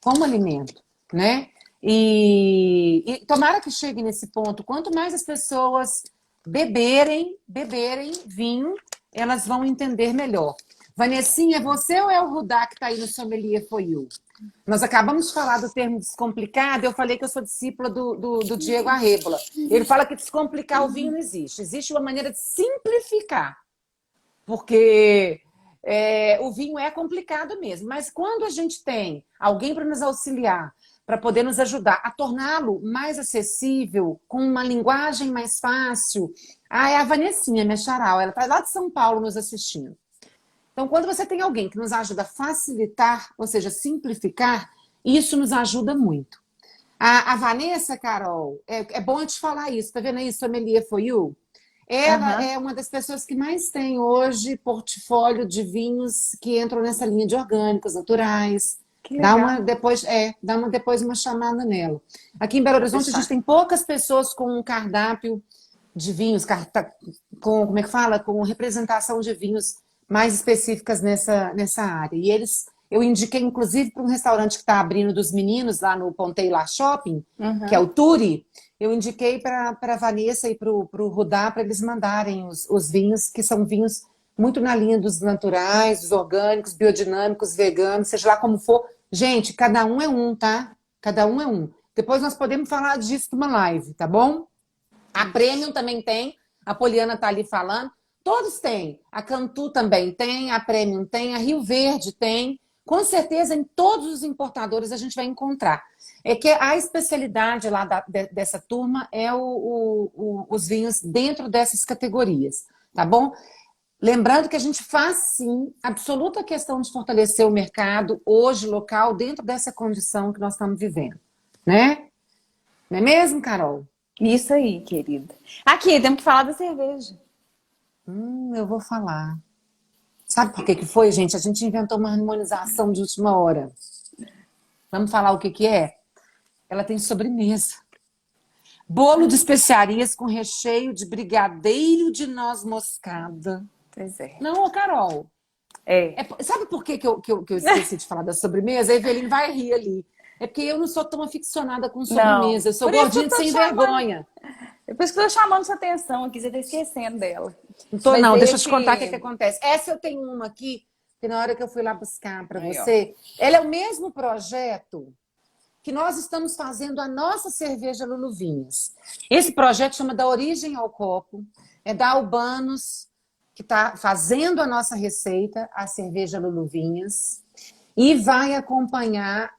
como alimento, né? E tomara que chegue nesse ponto. Quanto mais as pessoas beberem vinho, elas vão entender melhor. Vanessinha, é você ou é o Rudá que está aí no Sommelier for You? Nós acabamos de falar do termo descomplicado, eu falei que eu sou discípula do Diego Arrebola. Ele fala que descomplicar o vinho não existe. Existe uma maneira de simplificar. Porque o vinho é complicado mesmo. Mas quando a gente tem alguém para nos auxiliar, para poder nos ajudar a torná-lo mais acessível, com uma linguagem mais fácil... é a Vanessinha, minha charal. Ela está lá de São Paulo nos assistindo. Então, quando você tem alguém que nos ajuda a facilitar, ou seja, simplificar, isso nos ajuda muito. A Vanessa, Carol, é bom eu te falar isso. Tá vendo aí, Sommelier for You? Ela é uma das pessoas que mais tem hoje portfólio de vinhos que entram nessa linha de orgânicos, naturais. Que legal. Dá depois uma chamada nela. Aqui em Belo Horizonte, a gente tem poucas pessoas com um cardápio de vinhos, com, como é que fala? Com representação de vinhos mais específicas nessa área. E eu indiquei, inclusive, para um restaurante que está abrindo dos meninos lá no Ponteio Lá Shopping, que é o Turi. eu indiquei para a Vanessa e para o Rudá para eles mandarem os vinhos, que são vinhos muito na linha dos naturais, dos orgânicos, biodinâmicos, veganos, seja lá como for. Gente, cada um é um, tá? Cada um é um. Depois nós podemos falar disso numa live, tá bom? A Premium também tem, a Poliana tá ali falando. Todos têm. A Cantu também tem, a Premium tem, a Rio Verde tem. Com certeza, em todos os importadores a gente vai encontrar. É que a especialidade lá dessa turma é os vinhos dentro dessas categorias, tá bom? Lembrando que a gente faz, sim, absoluta questão de fortalecer o mercado hoje, local, dentro dessa condição que nós estamos vivendo, né? Não é mesmo, Carol? Isso aí, querida. Aqui, temos que falar da cerveja. Eu vou falar. Sabe por que que foi, gente? A gente inventou uma harmonização de última hora. Vamos falar o que que é? Ela tem sobremesa. Bolo de especiarias com recheio de brigadeiro de noz moscada. Pois é. Não, ô, Carol. Sabe por que que eu esqueci de falar da sobremesa? A Eveline vai rir ali. É porque eu não sou tão aficionada com sobremesa. Eu sou gordinha de sem vergonha. Depois que eu tô chamando sua atenção aqui, você tá esquecendo dela. Não, deixa eu te contar o que acontece. Essa eu tenho uma aqui, que na hora que eu fui lá buscar para você, ela é o mesmo projeto que nós estamos fazendo a nossa cerveja Lulu Vinhos. Esse projeto chama Da Origem ao Copo, é da Albanos, que está fazendo a nossa receita, a cerveja Lulu Vinhos, e vai acompanhar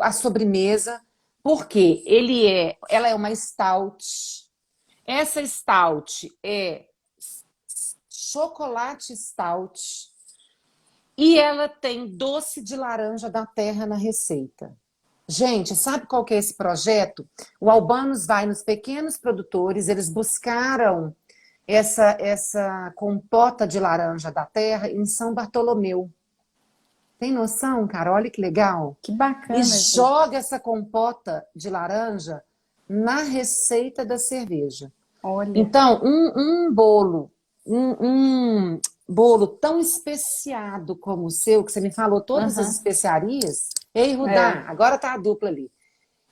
a sobremesa, porque ela é uma stout. Essa stout é chocolate stout e ela tem doce de laranja da terra na receita. Gente, sabe qual que é esse projeto? O Albanos vai nos pequenos produtores, eles buscaram essa compota de laranja da terra em São Bartolomeu. Tem noção, cara? Olha que legal. Que bacana. E joga essa compota de laranja na receita da cerveja. Olha. Então, um bolo, um bolo tão especiado como o seu, que você me falou todas as especiarias. Ei, Rudá, agora tá a dupla ali.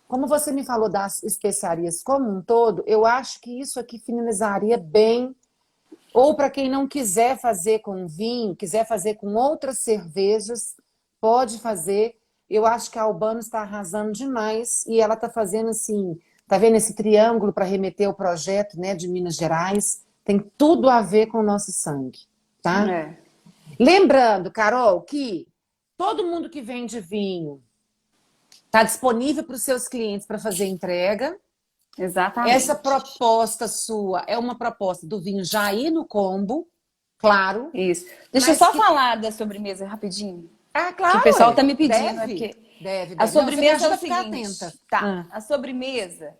Como você me falou das especiarias como um todo, eu acho que isso aqui finalizaria bem. Ou para quem não quiser fazer com vinho, quiser fazer com outras cervejas, pode fazer. Eu acho que a Albanos está arrasando demais e ela está fazendo assim, tá vendo esse triângulo para remeter ao projeto, né, de Minas Gerais? Tem tudo a ver com o nosso sangue, tá? Lembrando, Carol, que todo mundo que vende vinho está disponível para os seus clientes para fazer entrega. Exatamente. Essa proposta sua é uma proposta do vinho já ir no combo, claro. Isso. Deixa eu só falar da sobremesa rapidinho. Ah, claro. Que o pessoal tá me pedindo. Deve. A sobremesa não, é o seguinte. Tá. A sobremesa,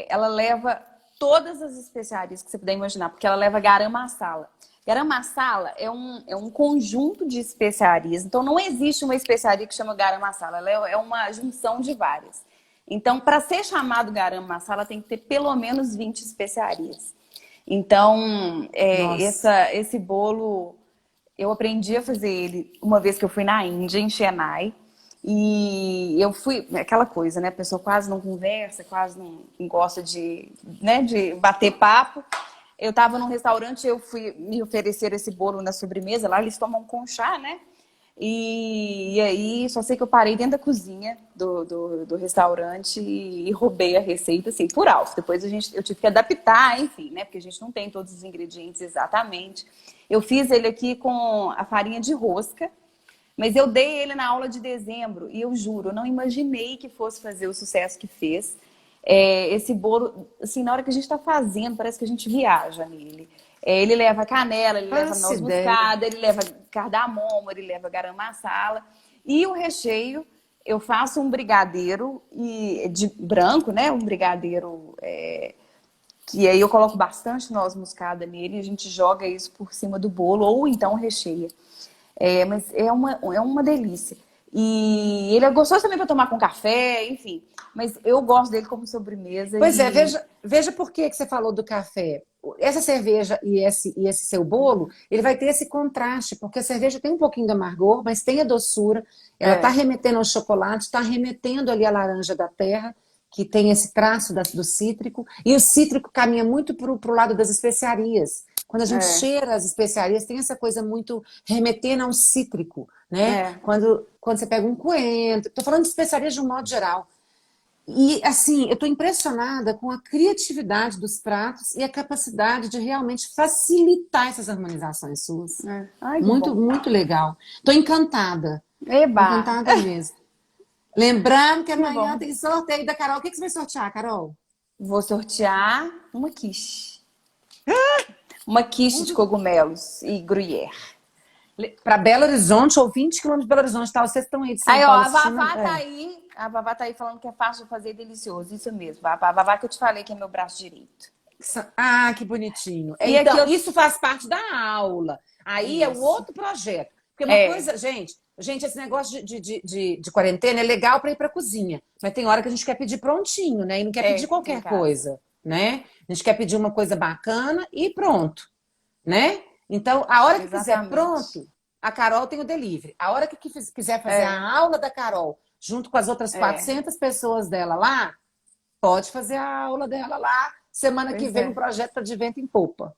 ela leva todas as especiarias que você puder imaginar, porque ela leva garam masala. Garam masala é um conjunto de especiarias. Então, não existe uma especiaria que chama garam masala. Ela é uma junção de várias. Então, para ser chamado garam masala, tem que ter pelo menos 20 especiarias. Então, esse bolo, eu aprendi a fazer ele uma vez que eu fui na Índia, em Chennai. E eu fui, aquela coisa, né? A pessoa quase não conversa, quase não gosta de bater papo. Eu estava num restaurante, eu fui me oferecer esse bolo na sobremesa, lá eles tomam com chá, né? E aí, só sei que eu parei dentro da cozinha do restaurante e roubei a receita, assim, por alto. Depois eu tive que adaptar, enfim, né? Porque a gente não tem todos os ingredientes exatamente. Eu fiz ele aqui com a farinha de rosca, mas eu dei ele na aula de dezembro e eu juro, eu não imaginei que fosse fazer o sucesso que fez. Esse bolo, assim, na hora que a gente está fazendo, parece que a gente viaja nele. Ele leva canela, ele leva noz moscada, ele leva cardamomo, ele leva garam masala. E o recheio, eu faço um brigadeiro de branco, né? Um brigadeiro que aí eu coloco bastante noz moscada nele e a gente joga isso por cima do bolo ou então recheia. Mas é uma delícia. E ele é gostoso também para tomar com café, enfim. Mas eu gosto dele como sobremesa. Pois veja por que você falou do café. essa cerveja e esse seu bolo, ele vai ter esse contraste, porque a cerveja tem um pouquinho de amargor, mas tem a doçura, ela está remetendo ao chocolate, está remetendo ali à laranja da terra, que tem esse traço do cítrico, e o cítrico caminha muito para o lado das especiarias. Quando a gente cheira as especiarias, tem essa coisa muito remetendo ao cítrico, né? Quando você pega um coentro, estou falando de especiarias de um modo geral. E, assim, eu estou impressionada com a criatividade dos pratos e a capacidade de realmente facilitar essas harmonizações suas. Ai, que Muito, bom. muito legal. Estou encantada. Eba! Encantada mesmo. Lembrando que Que amanhã bom. tem sorteio da Carol. O que que você vai sortear, Carol? Vou sortear uma quiche. Uma quiche de cogumelos e gruyère. Para Belo Horizonte, ou 20 quilômetros de Belo Horizonte, tá? Vocês estão aí de São Aí, ó, Paulo a assistindo. Vavá tá aí. A Vavá tá aí falando que é fácil de fazer e delicioso. Isso mesmo. A Vavá que eu te falei que é meu braço direito. Ah, que bonitinho. E Então, aqui eu... isso faz parte da aula. Aí é um Isso. outro projeto. Porque uma coisa, gente, esse negócio de quarentena é legal para ir para a cozinha. Mas tem hora que a gente quer pedir prontinho, né? E não quer pedir em qualquer casa. coisa, né? A gente quer pedir uma coisa bacana e pronto, né? Então, a hora que quiser Exatamente. pronto, a Carol tem o delivery. A hora que quiser fazer a aula da Carol, junto com as outras 400 pessoas dela lá, pode fazer a aula dela lá. Semana que vem o projeto tá de vento em popa.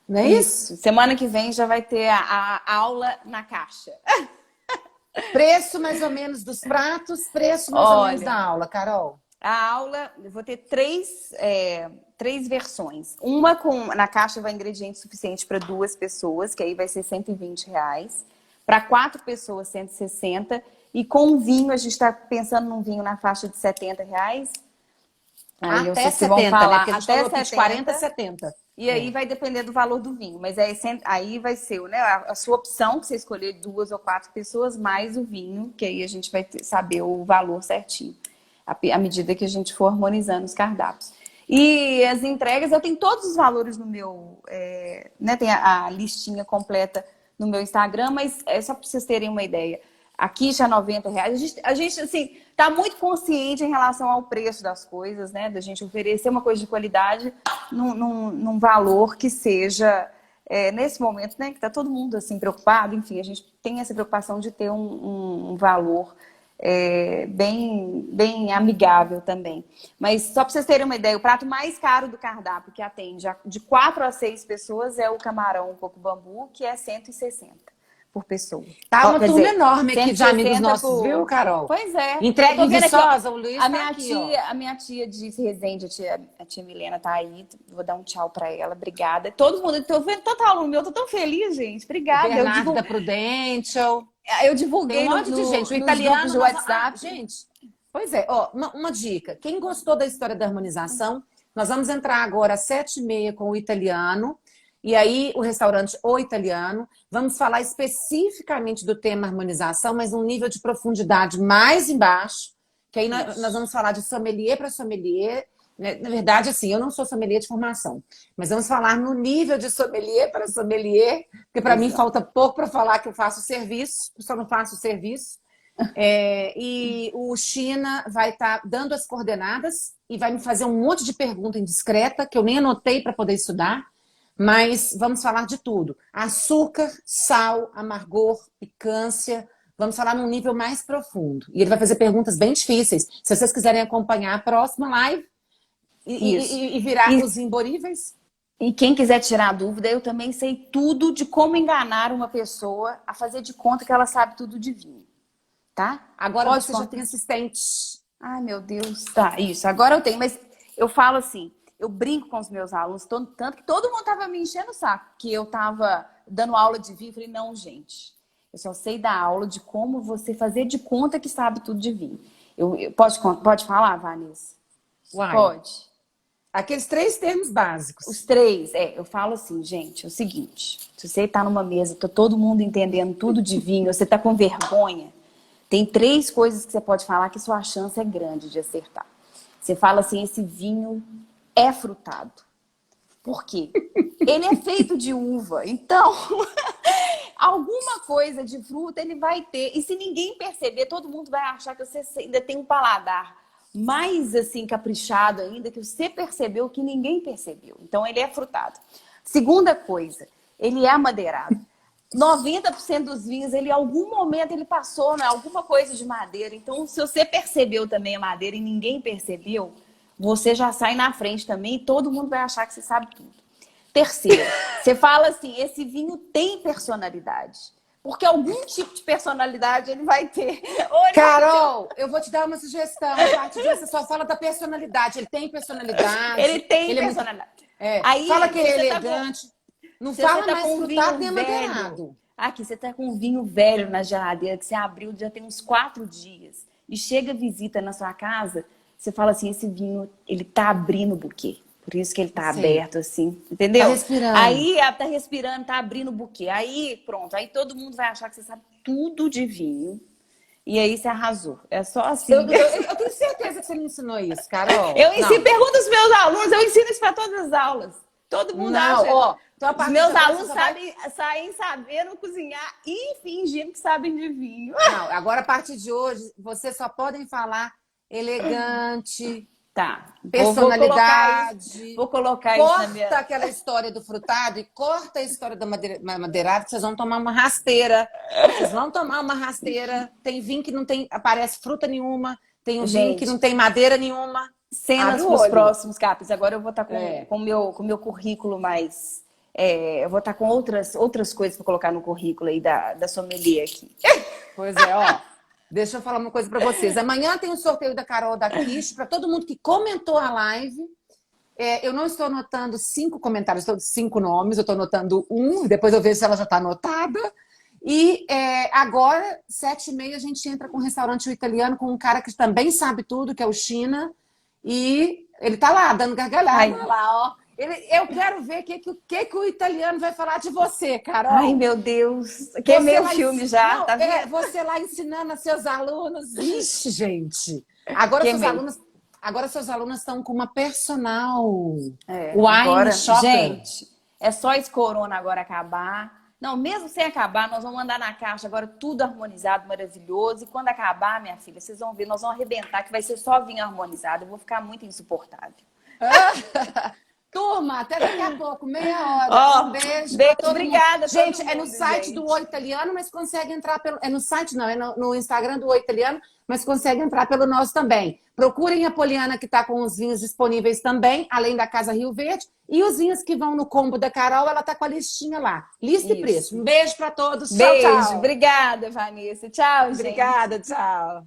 Não é isso? Semana que vem já vai ter a aula na caixa. Preço mais ou menos dos pratos, preço mais ou menos da aula, Carol. A aula, eu vou ter três versões. Uma na caixa vai ingrediente suficiente para 2 pessoas, que aí vai ser R$ 120. Para 4 pessoas, 160. E com vinho, a gente está pensando num vinho na faixa de R$ 70. Aí até 70, vão falar, né? Porque a gente até falou aqui de 40 a 70. E aí vai depender do valor do vinho. Mas aí vai ser, né, a sua opção, que você escolher 2 ou 4 pessoas, mais o vinho, que aí a gente vai saber o valor certinho, à medida que a gente for harmonizando os cardápios. E as entregas, eu tenho todos os valores no meu... né, tem a listinha completa no meu Instagram, mas é só para vocês terem uma ideia. Aqui já R$ 90. A gente assim, tá muito consciente em relação ao preço das coisas, né? Da gente oferecer uma coisa de qualidade num valor que seja, nesse momento, né? Que tá todo mundo assim preocupado. Enfim, a gente tem essa preocupação de ter um valor bem amigável também. Mas só para vocês terem uma ideia, o prato mais caro do cardápio que atende de 4 a 6 pessoas é o camarão coco bambu, que é 160 por pessoa. Tá uma turma enorme aqui de amigos nossos, viu, Carol? Pois é. Entrega em Viçosa, o Luiz tá aqui, a minha tia de Resende, a tia Milena tá aí. Vou dar um tchau pra ela. Obrigada. Todo mundo, tô vendo tanto aluno meu, tô tão feliz, gente. Obrigada. Bernardo da Prudential. Eu divulguei Tem um monte de gente. O italiano de WhatsApp. gente, pois é. Ó, uma dica. Quem gostou da história da harmonização, nós vamos entrar agora às 7h30 com o italiano. E aí, o restaurante O Italiano. Vamos falar especificamente do tema harmonização, mas um nível de profundidade mais embaixo. Que aí nós vamos falar de sommelier para sommelier. Na verdade, assim, eu não sou sommelier de formação, mas vamos falar no nível de sommelier para sommelier, porque para mim falta pouco para falar que eu faço serviço, só não faço serviço. E o China vai estar dando as coordenadas e vai me fazer um monte de pergunta indiscreta, que eu nem anotei para poder estudar. Mas vamos falar de tudo. Açúcar, sal, amargor, picância. Vamos falar num nível mais profundo. E ele vai fazer perguntas bem difíceis. Se vocês quiserem acompanhar a próxima live e virar os imboríveis. E quem quiser tirar dúvida, eu também sei tudo de como enganar uma pessoa a fazer de conta que ela sabe tudo de vinho. Tá? Agora você já tem assistente. Ai, meu Deus. Tá, isso. Agora eu tenho. Mas eu falo assim... Eu brinco com os meus alunos, tanto que todo mundo estava me enchendo o saco, que eu estava dando aula de vinho. Eu falei, não, gente, eu só sei dar aula de como você fazer de conta que sabe tudo de vinho. Pode falar, Vanessa? Uai. Pode. Aqueles 3 termos básicos. Os 3, eu falo assim, gente, é o seguinte, se você está numa mesa, tá todo mundo entendendo tudo de vinho, você está com vergonha, tem 3 coisas que você pode falar que sua chance é grande de acertar. Você fala assim, esse vinho... é frutado. Por quê? Ele é feito de uva. Então, alguma coisa de fruta ele vai ter. E se ninguém perceber, todo mundo vai achar que você ainda tem um paladar mais assim caprichado ainda, que você percebeu que ninguém percebeu. Então ele é frutado. Segunda coisa, ele é amadeirado. 90% dos vinhos, ele em algum momento ele passou, né, alguma coisa de madeira. Então, se você percebeu também a madeira e ninguém percebeu, você já sai na frente também e todo mundo vai achar que você sabe tudo. Terceiro, você fala assim, esse vinho tem personalidade. Porque algum tipo de personalidade ele vai ter. Carol, eu vou te dar uma sugestão. A partir disso, você só fala da personalidade. Ele tem personalidade. Ele tem ele personalidade. É, Aí, fala que ele é você elegante. Não se fala você tá mais com um frutado nem vinho amadeirado. Aqui, você tá com um vinho velho na geladeira, que você abriu já tem uns 4 dias. E chega visita na sua casa, você fala assim, esse vinho, ele tá abrindo o buquê. Por isso que ele tá Sim. aberto assim, entendeu? Tá respirando. Aí, tá respirando, tá abrindo o buquê. Aí, pronto. Aí todo mundo vai achar que você sabe tudo de vinho. E aí você arrasou. É só assim. Eu tenho certeza que você me ensinou isso, Carol. Eu ensino, pergunta aos meus alunos, eu ensino isso para todas as aulas. Todo mundo acha. Ó, então, os meus alunos saem sabendo cozinhar e fingindo que sabem de vinho. Não, agora a partir de hoje, vocês só podem falar elegante, tá. personalidade. Vou colocar isso na minha... Corta aquela história do frutado e corta a história da madeirada, que vocês vão tomar uma rasteira. Vocês vão tomar uma rasteira. Tem vinho que não tem, aparece fruta nenhuma. Tem um vinho que não tem madeira nenhuma. Cenas para os próximos capítulos. Agora eu vou estar com o meu currículo mais... eu vou estar com outras coisas para colocar no currículo aí da sommelier aqui. Pois é, ó. Deixa eu falar uma coisa para vocês. Amanhã tem o sorteio da Carol da Kish para todo mundo que comentou a live. Eu não estou anotando 5 comentários, estou 5 nomes. Eu estou anotando um, depois eu vejo se ela já está anotada. E agora, 7h30, a gente entra com um restaurante italiano com um cara que também sabe tudo, que é o China. E ele tá lá, dando gargalhada. Lá, ó. Eu quero ver o que o italiano vai falar de você, Carol. Ai, meu Deus. Que é meu filme já, tá vendo? Você lá ensinando a seus alunos. Ixi, gente. Agora seus alunos estão com uma personal. Wine shopper. Gente, é só esse corona agora acabar. Não, mesmo sem acabar, nós vamos mandar na caixa agora tudo harmonizado, maravilhoso. E quando acabar, minha filha, vocês vão ver, nós vamos arrebentar, que vai ser só vinho harmonizado. Eu vou ficar muito insuportável. Turma, até daqui a pouco, meia hora. Um beijo. Obrigada. Gente, é no site do O Italiano, mas consegue entrar pelo... É no site, não, é no Instagram do O Italiano, mas consegue entrar pelo nosso também. Procurem a Poliana, que está com os vinhos disponíveis também, além da Casa Rio Verde. E os vinhos que vão no combo da Carol, ela tá com a listinha lá. Lista e preço. Um beijo para todos. Beijo. Tchau, tchau. Obrigada, Vanessa. Tchau, gente. Obrigada, tchau.